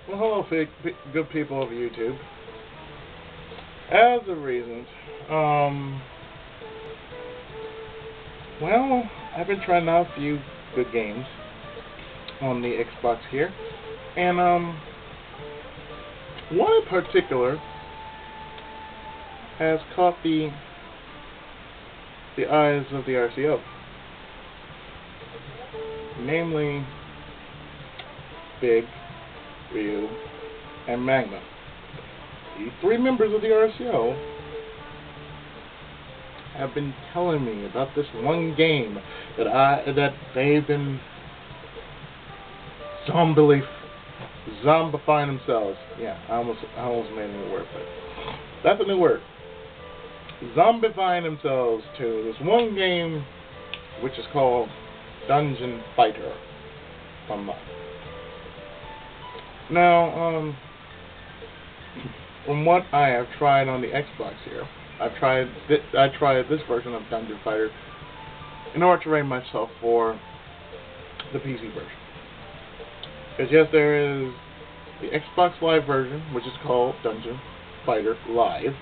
Well, hello, good people of YouTube. As of reasons, well, I've been trying out a few good games on the Xbox here, and one in particular has caught the eyes of the RCO, namely Big, Ryu, and Magma. The three members of the RCO have been telling me about this one game that they've been zombifying themselves. Yeah, I almost made a new word, but that's a new word. Zombifying themselves to this one game, which is called Dungeon Fighter Online. Now, from what I have tried on the Xbox here, I tried this version of Dungeon Fighter in order to rate myself for the PC version. Because yes, there is the Xbox Live version, which is called Dungeon Fighter Live,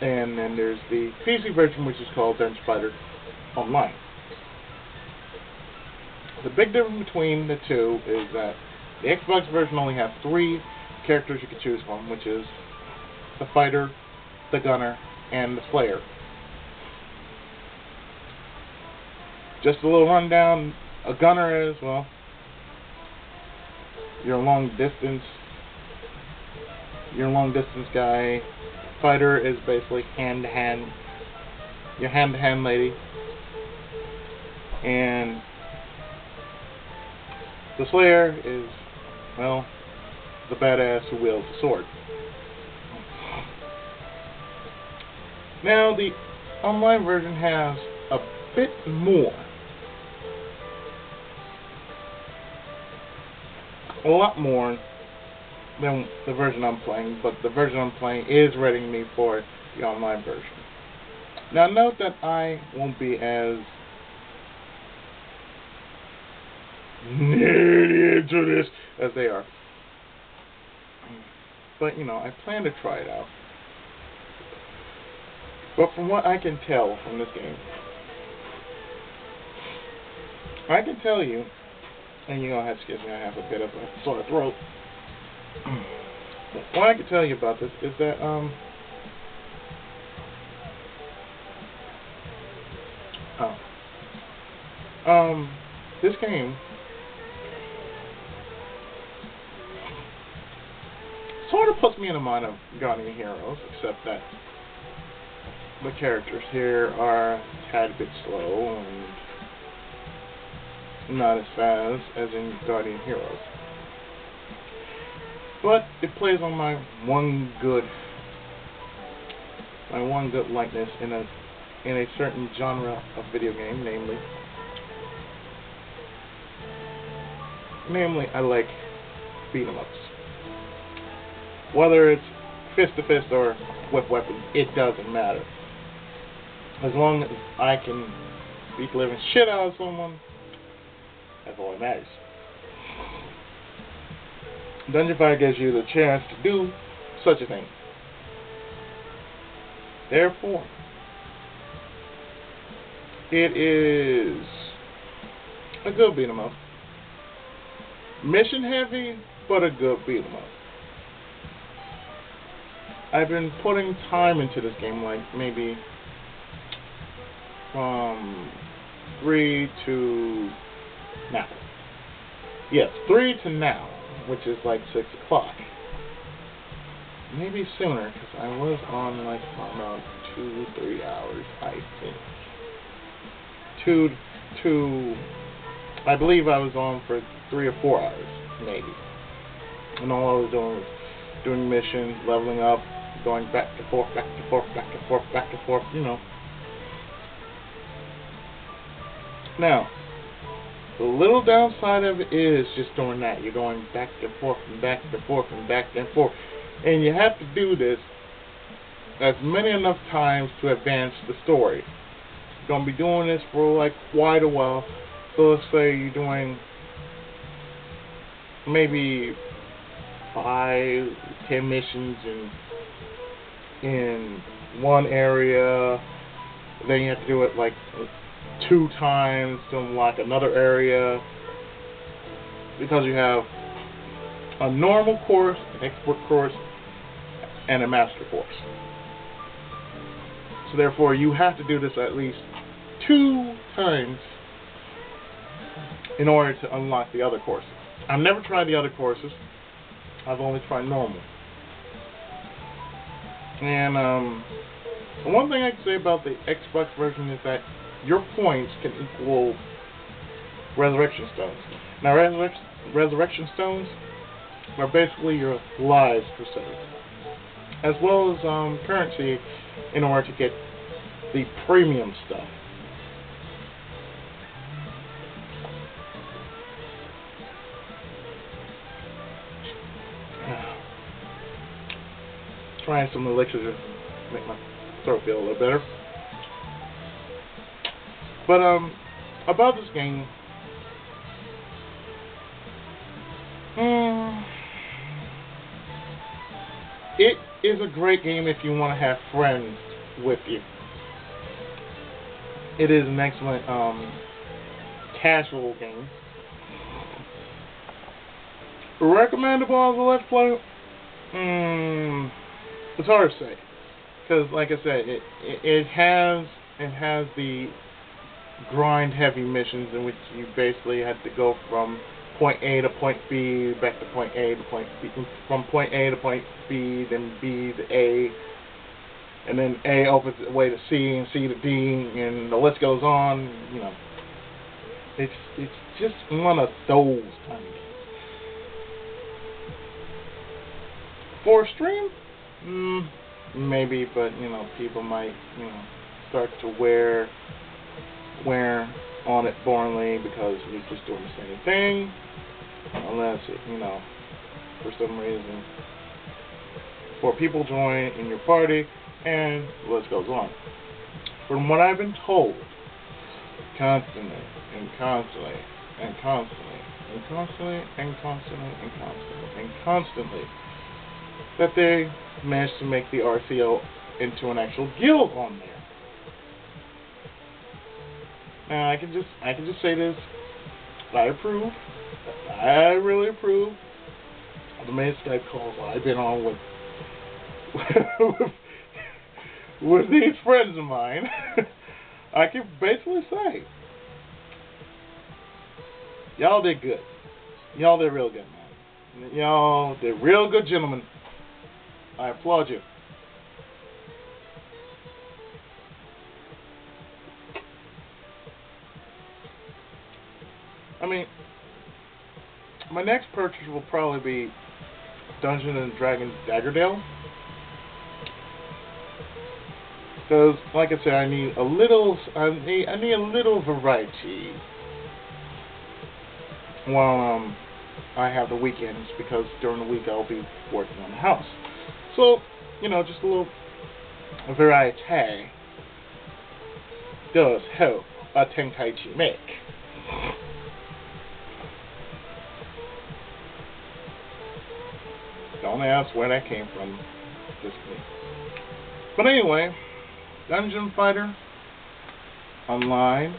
and then there's the PC version, which is called Dungeon Fighter Online. The big difference between the two is that the Xbox version only has 3 characters you can choose from, which is the fighter, the gunner, and the slayer. Just a little rundown. A gunner is, well, your long distance guy. Fighter is basically hand to hand, your hand to hand lady, and the slayer is, well, the badass who wields the sword. Now, the online version has a bit more. A lot more than the version I'm playing, but the version I'm playing is readying me for the online version. Now, note that I won't be as nerdy into this as they are. But, you know, I plan to try it out. But from what I can tell from this game, I can tell you, and you're going to have to excuse me, I have a bit of a sore throat. What I can tell you about this is that, this game sort of puts me in the mind of Guardian Heroes, except that the characters here are a tad bit slow and not as fast as in Guardian Heroes. But it plays on my one good likeness in a certain genre of video game, namely I like beat 'em ups. Whether it's fist to fist or with weapons, it doesn't matter. As long as I can beat the living shit out of someone, that's all that matters. Dungeon Fighter gives you the chance to do such a thing. Therefore, it is a good beat 'em up. Mission heavy, but a good beat 'em up. I've been putting time into this game, like maybe from 3 to now. Yes, 3 to now, which is like 6 o'clock. Maybe sooner, because I was on like about 2-3 hours, I think. I believe I was on for 3 or 4 hours, maybe. And all I was doing was doing missions, leveling up, going back and forth, back and forth, back and forth, back and forth, you know. Now, the little downside of it is just doing that. You're going back and forth and back and forth and back and forth. And you have to do this as many enough times to advance the story. You're going to be doing this for like quite a while. So let's say you're doing maybe 5, 10 missions in one area. Then you have to do it like 2 times to unlock another area, because you have a normal course, an expert course, and a master course. So therefore, you have to do this at least 2 times in order to unlock the other courses. I've never tried the other courses. I've only tried normal. And one thing I can say about the Xbox version is that your points can equal Resurrection Stones. Now, Resurrection Stones are basically your lives percentage, as well as currency in order to get the premium stuff. Trying some elixir to make my throat feel a little better. But about this game, it is a great game if you want to have friends with you. It is an excellent casual game. Recommendable as a Let's Play? It's hard to say, because like I said, it has the grind heavy missions in which you basically had to go from point A to point B, back to point A to point B, from point A to point B, then B to A, and then A opens the way to C, and C to D, and the list goes on. You know, it's just one of those kind of games. For a stream, maybe, but you know, people might start to wear on it boringly because you're just doing the same thing, unless for some reason 4 people join in your party and the list goes on. From what I've been told, constantly that they managed to make the RCO into an actual guild on there. Now I can just say this: I approve. I really approve of the many Skype calls I've been on with these friends of mine. I can basically say, y'all did good. Y'all did real good, man. Y'all did real good, gentlemen. I applaud you. I mean, my next purchase will probably be Dungeons & Dragons Daggerdale. Because, like I said, I need a little variety while I have the weekends, because during the week I'll be working on the house. So, just a little variety does help a Tenkaichi make. Don't ask where that came from. Just me. But anyway, Dungeon Fighter Online